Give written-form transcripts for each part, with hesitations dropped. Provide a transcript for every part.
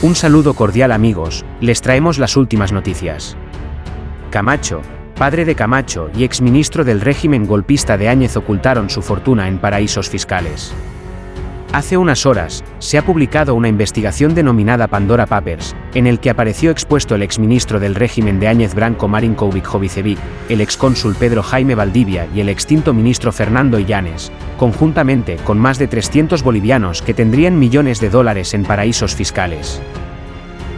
Un saludo cordial amigos, les traemos las últimas noticias. Camacho, padre de Camacho y exministro del régimen golpista de Áñez ocultaron su fortuna en paraísos fiscales. Hace unas horas, se ha publicado una investigación denominada Pandora Papers, en el que apareció expuesto el exministro del régimen de Áñez Branco Marinkovic Jovicevic, el excónsul Pedro Jaime Valdivia y el extinto ministro Fernando Illanes, conjuntamente con más de 300 bolivianos que tendrían millones de dólares en paraísos fiscales.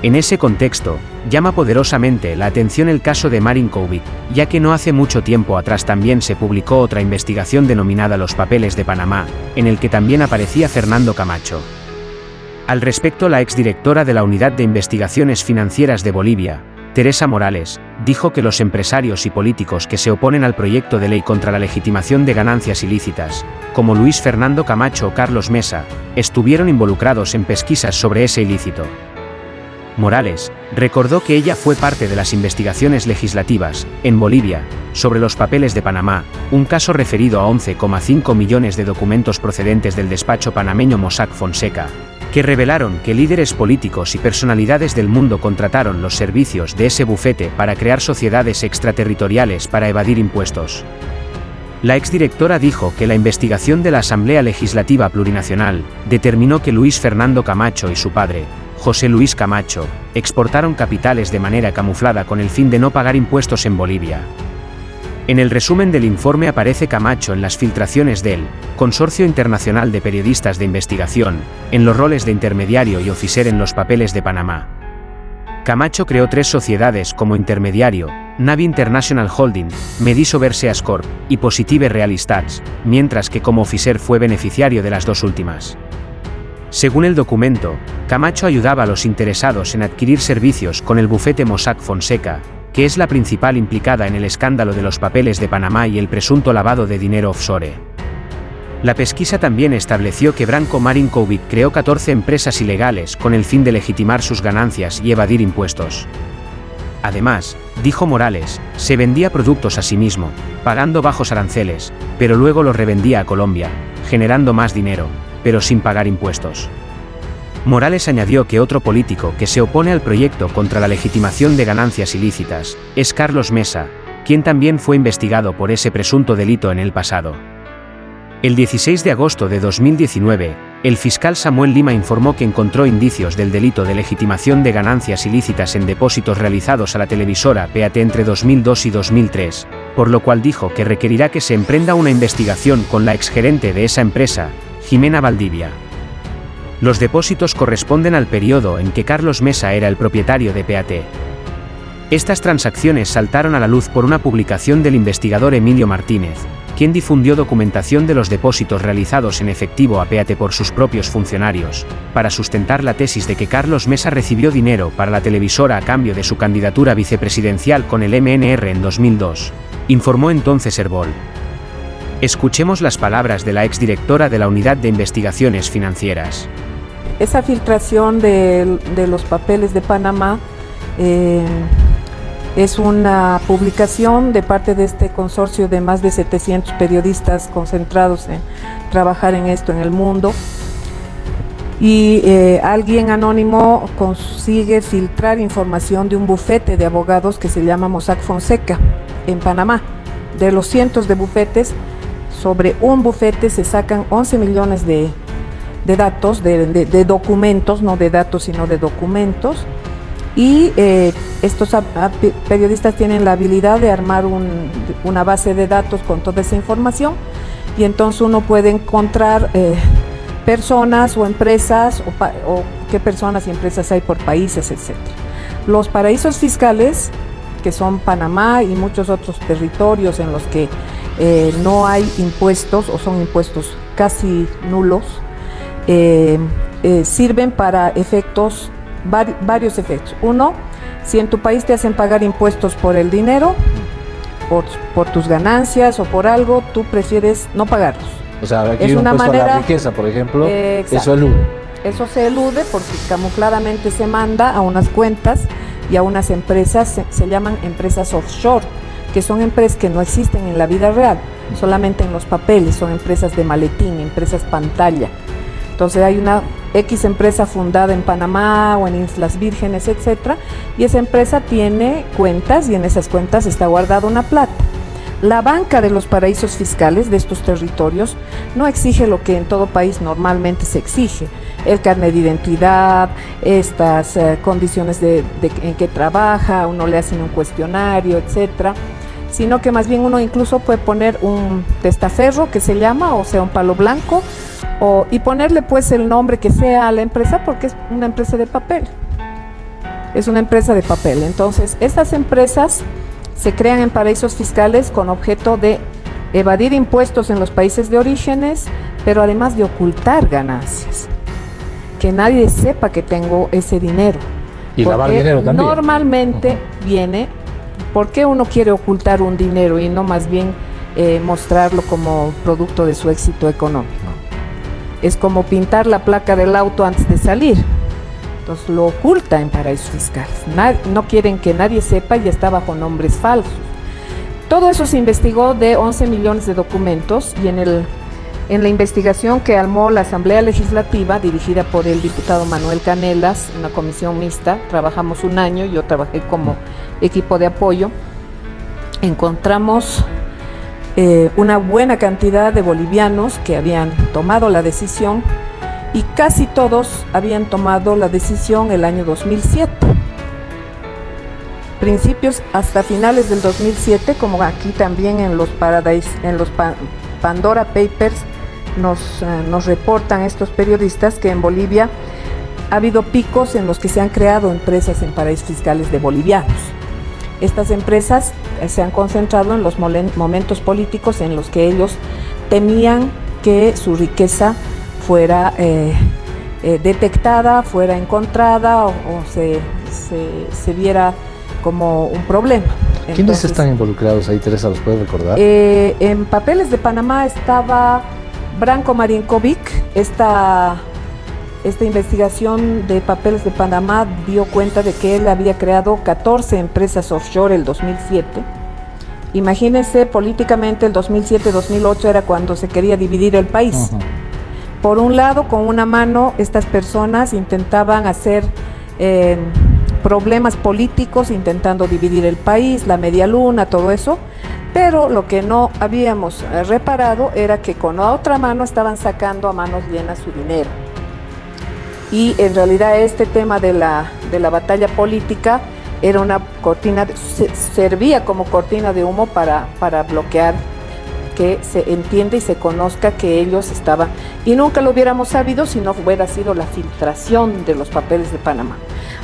En ese contexto, llama poderosamente la atención el caso de Marinkovic, ya que no hace mucho tiempo atrás también se publicó otra investigación denominada Los Papeles de Panamá, en el que también aparecía Fernando Camacho. Al respecto, la exdirectora de la Unidad de Investigaciones Financieras de Bolivia, Teresa Morales, dijo que los empresarios y políticos que se oponen al proyecto de ley contra la legitimación de ganancias ilícitas, como Luis Fernando Camacho o Carlos Mesa, estuvieron involucrados en pesquisas sobre ese ilícito. Morales recordó que ella fue parte de las investigaciones legislativas, en Bolivia, sobre los papeles de Panamá, un caso referido a 11,5 millones de documentos procedentes del despacho panameño Mossack Fonseca, que revelaron que líderes políticos y personalidades del mundo contrataron los servicios de ese bufete para crear sociedades extraterritoriales para evadir impuestos. La exdirectora dijo que la investigación de la Asamblea Legislativa Plurinacional determinó que Luis Fernando Camacho y su padre, José Luis Camacho, exportaron capitales de manera camuflada con el fin de no pagar impuestos en Bolivia. En el resumen del informe aparece Camacho en las filtraciones del Consorcio Internacional de Periodistas de Investigación, en los roles de intermediario y oficier en los papeles de Panamá. Camacho creó 3 sociedades como intermediario: Navi International Holding, Mediso Verseas Corp. Y Positive Real Estate, mientras que como oficier fue beneficiario de las 2 últimas. Según el documento, Camacho ayudaba a los interesados en adquirir servicios con el bufete Mossack Fonseca, que es la principal implicada en el escándalo de los papeles de Panamá y el presunto lavado de dinero offshore. La pesquisa también estableció que Branco Marinkovic creó 14 empresas ilegales con el fin de legitimar sus ganancias y evadir impuestos. Además, dijo Morales, se vendía productos a sí mismo, pagando bajos aranceles, pero luego los revendía a Colombia, generando más dinero, pero sin pagar impuestos. Morales añadió que otro político que se opone al proyecto contra la legitimación de ganancias ilícitas es Carlos Mesa, quien también fue investigado por ese presunto delito en el pasado. El 16 de agosto de 2019, el fiscal Samuel Lima informó que encontró indicios del delito de legitimación de ganancias ilícitas en depósitos realizados a la televisora PAT entre 2002 y 2003, por lo cual dijo que requerirá que se emprenda una investigación con la exgerente de esa empresa, Jimena Valdivia. Los depósitos corresponden al periodo en que Carlos Mesa era el propietario de PAT. Estas transacciones saltaron a la luz por una publicación del investigador Emilio Martínez, quien difundió documentación de los depósitos realizados en efectivo a PAT por sus propios funcionarios, para sustentar la tesis de que Carlos Mesa recibió dinero para la televisora a cambio de su candidatura vicepresidencial con el MNR en 2002, informó entonces Herbol. Escuchemos las palabras de la exdirectora de la Unidad de Investigaciones Financieras. Esa filtración de los papeles de Panamá es una publicación de parte de este consorcio de más de 700 periodistas concentrados en trabajar en esto en el mundo. Y alguien anónimo consigue filtrar información de un bufete de abogados que se llama Mossack Fonseca en Panamá. De los cientos de bufetes, sobre un bufete se sacan 11 millones de datos, de documentos, no de datos sino de documentos, y estos periodistas tienen la habilidad de armar una base de datos con toda esa información, y entonces uno puede encontrar personas o empresas o qué personas y empresas hay por países, etc. Los paraísos fiscales, que son Panamá y muchos otros territorios en los que no hay impuestos o son impuestos casi nulos, sirven para efectos, varios efectos. Uno, si en tu país te hacen pagar impuestos por el dinero, por tus ganancias o por algo, tú prefieres no pagarlos. O sea, aquí hay un impuesto a la riqueza, por ejemplo, eso elude. Eso se elude porque camufladamente se manda a unas cuentas y a unas empresas, se llaman empresas offshore, que son empresas que no existen en la vida real, solamente en los papeles, son empresas de maletín, empresas pantalla. Entonces hay una X empresa fundada en Panamá o en Islas Vírgenes, etcétera, y esa empresa tiene cuentas y en esas cuentas está guardada una plata. La banca de los paraísos fiscales de estos territorios no exige lo que en todo país normalmente se exige: el carnet de identidad, estas condiciones en que trabaja, uno le hacen un cuestionario, etcétera, sino que más bien uno incluso puede poner un testaferro, que se llama, o sea, un palo blanco, y ponerle pues el nombre que sea a la empresa, porque es una empresa de papel. Es una empresa de papel. Entonces, estas empresas se crean en paraísos fiscales con objeto de evadir impuestos en los países de orígenes, pero además de ocultar ganancias. Que nadie sepa que tengo ese dinero. Y lavar dinero también. Normalmente viene, ¿por qué uno quiere ocultar un dinero y no más bien mostrarlo como producto de su éxito económico? Es como pintar la placa del auto antes de salir. Entonces lo oculta en paraísos fiscales. No quieren que nadie sepa y está bajo nombres falsos. Todo eso se investigó de 11 millones de documentos, y en la investigación que armó la Asamblea Legislativa, dirigida por el diputado Manuel Canelas, una comisión mixta, trabajamos un año, yo trabajé como equipo de apoyo, encontramos una buena cantidad de bolivianos que habían tomado la decisión, y casi todos habían tomado la decisión el año 2007. Principios hasta finales del 2007, como aquí también en los Pandora Papers nos reportan estos periodistas, que en Bolivia ha habido picos en los que se han creado empresas en paraísos fiscales de bolivianos. Estas empresas se han concentrado en los momentos políticos en los que ellos temían que su riqueza fuera detectada, fuera encontrada o se viera como un problema. ¿Quiénes Entonces, están involucrados ahí, Teresa? ¿Los puedes recordar? En papeles de Panamá estaba Branko Marinkovic. Esta investigación de papeles de Panamá dio cuenta de que él había creado 14 empresas offshore el 2007. Imagínense, políticamente el 2007-2008 era cuando se quería dividir el país. Por un lado, con una mano, estas personas intentaban hacer problemas políticos, intentando dividir el país, la media luna, todo eso, pero lo que no habíamos reparado era que con la otra mano estaban sacando a manos llenas su dinero. Y en realidad este tema de la batalla política era una cortina, servía como cortina de humo para bloquear que se entienda y se conozca que ellos estaban, y nunca lo hubiéramos sabido si no hubiera sido la filtración de los papeles de Panamá.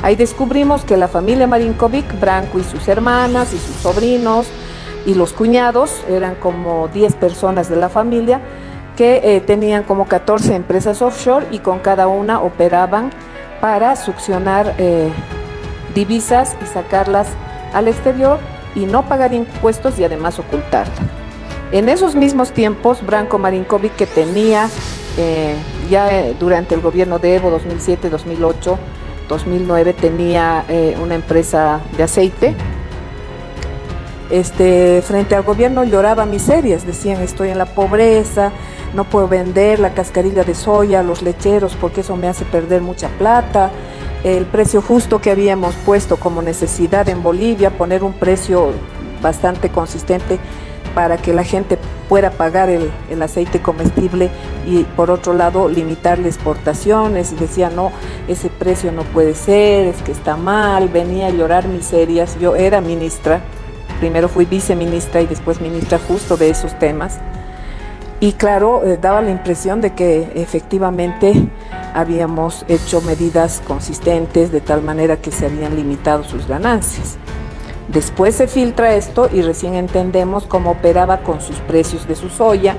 Ahí descubrimos que la familia Marinkovic, Branko y sus hermanas y sus sobrinos y los cuñados, eran como 10 personas de la familia, que tenían como 14 empresas offshore, y con cada una operaban para succionar divisas y sacarlas al exterior y no pagar impuestos y además ocultarla. En esos mismos tiempos, Branko Marinkovic, que tenía durante el gobierno de Evo 2007, 2008, 2009, tenía una empresa de aceite. Frente al gobierno lloraba miserias, decían: estoy en la pobreza, no puedo vender la cascarilla de soya a los lecheros porque eso me hace perder mucha plata. El precio justo que habíamos puesto como necesidad en Bolivia, poner un precio bastante consistente para que la gente pueda pagar el aceite comestible, y por otro lado limitar las exportaciones, y decía: no, ese precio no puede ser, es que está mal. Venía a llorar miserias. Yo era ministra, primero fui viceministra y después ministra justo de esos temas, y claro, daba la impresión de que efectivamente habíamos hecho medidas consistentes de tal manera que se habían limitado sus ganancias. Después se filtra esto y recién entendemos cómo operaba con sus precios de su soya.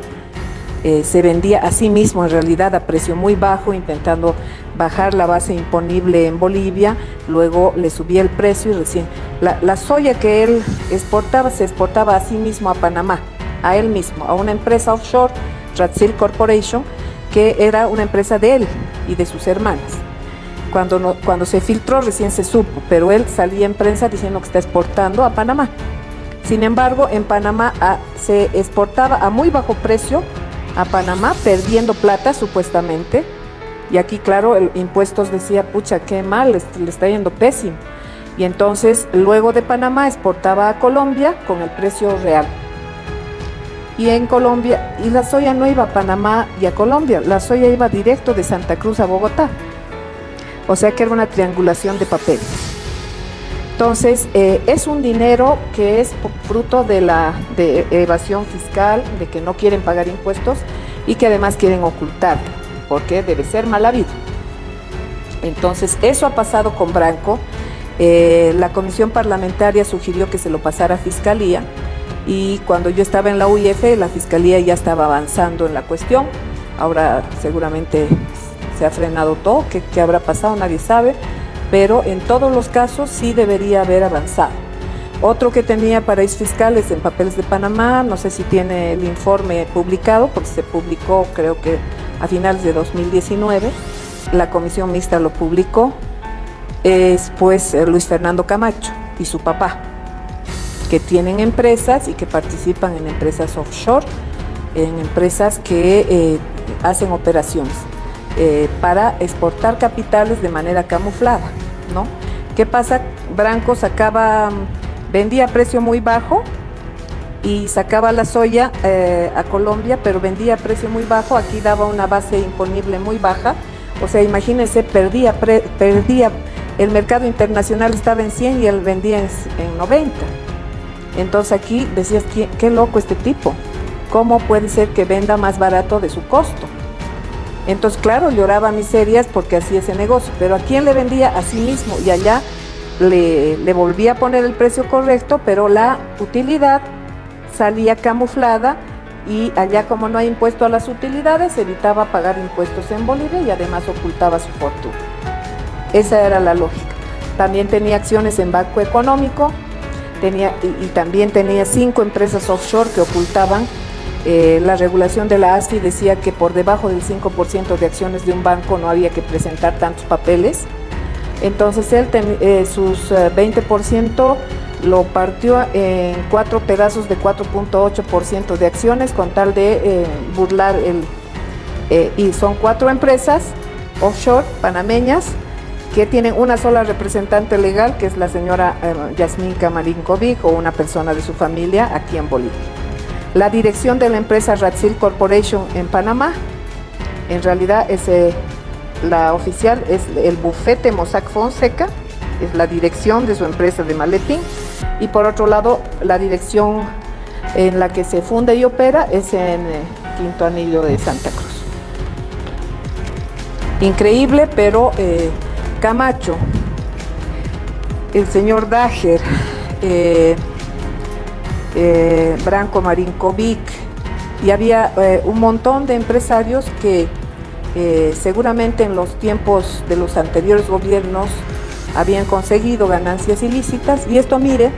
Se vendía a sí mismo en realidad a precio muy bajo, intentando bajar la base imponible en Bolivia. Luego le subía el precio y recién la soya que él exportaba se exportaba a sí mismo a Panamá, a él mismo, a una empresa offshore, Ratsil Corporation, que era una empresa de él y de sus hermanas. Cuando se filtró recién se supo, pero él salía en prensa diciendo que está exportando a Panamá. Sin embargo, en Panamá se exportaba a muy bajo precio a Panamá, perdiendo plata supuestamente, Y aquí, claro, el impuestos decía, pucha, qué mal, le está yendo pésimo. Y entonces, luego de Panamá, exportaba a Colombia con el precio real. Y en Colombia, y la soya no iba a Panamá y a Colombia, la soya iba directo de Santa Cruz a Bogotá. O sea que era una triangulación de papeles. Entonces, es un dinero que es fruto de evasión fiscal, de que no quieren pagar impuestos y que además quieren ocultarlo, porque debe ser mal habido. Entonces, eso ha pasado con Branco. La comisión parlamentaria sugirió que se lo pasara a Fiscalía, y cuando yo estaba en la UIF, la Fiscalía ya estaba avanzando en la cuestión. Ahora seguramente se ha frenado todo, ¿qué habrá pasado? Nadie sabe, pero en todos los casos sí debería haber avanzado. Otro que tenía paraísos fiscales en papeles de Panamá, no sé si tiene el informe publicado, porque se publicó creo que a finales de 2019, la comisión mixta lo publicó, es pues Luis Fernando Camacho y su papá, que tienen empresas y que participan en empresas offshore, en empresas que hacen operaciones para exportar capitales de manera camuflada, ¿no? ¿Qué pasa? Branco vendía a precio muy bajo y sacaba la soya a Colombia, pero vendía a precio muy bajo, aquí daba una base imponible muy baja, o sea, imagínense, perdía, el mercado internacional estaba en 100 y él vendía en 90. Entonces aquí decías, qué loco este tipo, ¿cómo puede ser que venda más barato de su costo? Entonces, claro, lloraba miserias porque hacía ese negocio, pero ¿a quién le vendía? A sí mismo, y allá le volvía a poner el precio correcto, pero la utilidad salía camuflada, y allá, como no hay impuesto a las utilidades, evitaba pagar impuestos en Bolivia y además ocultaba su fortuna. Esa era la lógica. También tenía acciones en Banco Económico, y también tenía 5 empresas offshore que ocultaban. La regulación de la ASFI decía que por debajo del 5% de acciones de un banco no había que presentar tantos papeles. Entonces él sus 20% lo partió en 4 pedazos de 4.8% de acciones con tal de burlar y son 4 empresas offshore panameñas que tienen una sola representante legal, que es la señora Yasmín Camarín-Covic, o una persona de su familia aquí en Bolivia. La dirección de la empresa Ratsil Corporation en Panamá, en realidad la oficial es el bufete Mossack Fonseca, es la dirección de su empresa de maletín, y por otro lado la dirección en la que se funda y opera es en Quinto Anillo de Santa Cruz. Increíble, pero Camacho, el señor Dager, Branco Marín-Covic, y había un montón de empresarios que seguramente en los tiempos de los anteriores gobiernos habían conseguido ganancias ilícitas, y esto, mire,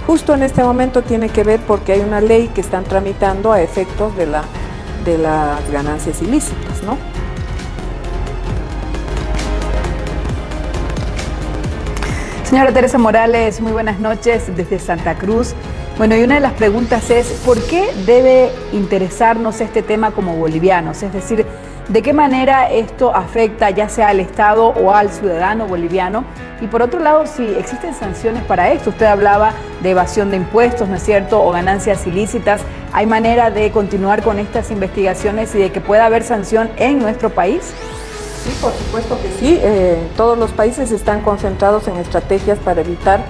justo en este momento tiene que ver porque hay una ley que están tramitando a efectos de las ganancias ilícitas, ¿no? Señora Teresa Morales, muy buenas noches desde Santa Cruz. Bueno, y una de las preguntas es, ¿por qué debe interesarnos este tema como bolivianos? Es decir, ¿de qué manera esto afecta ya sea al Estado o al ciudadano boliviano? Y por otro lado, si existen sanciones para esto. Usted hablaba de evasión de impuestos, ¿no es cierto?, o ganancias ilícitas. ¿Hay manera de continuar con estas investigaciones y de que pueda haber sanción en nuestro país? Sí, por supuesto que sí. Todos los países están concentrados en estrategias para evitar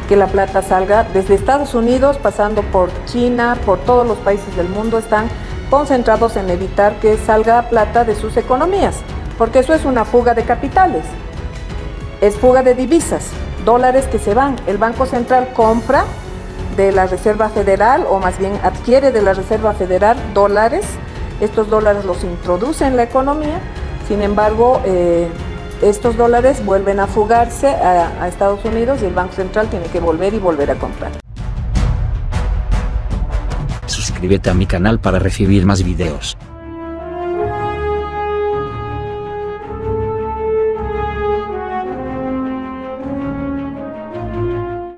que la plata salga. Desde Estados Unidos, pasando por China, por todos los países del mundo, están concentrados en evitar que salga plata de sus economías, porque eso es una fuga de capitales, es fuga de divisas, dólares que se van. El Banco Central compra de la Reserva Federal, o más bien adquiere de la Reserva Federal dólares, estos dólares los introduce en la economía. Sin embargo, estos dólares vuelven a fugarse a Estados Unidos, y el Banco Central tiene que volver a comprar. Suscríbete a mi canal para recibir más videos.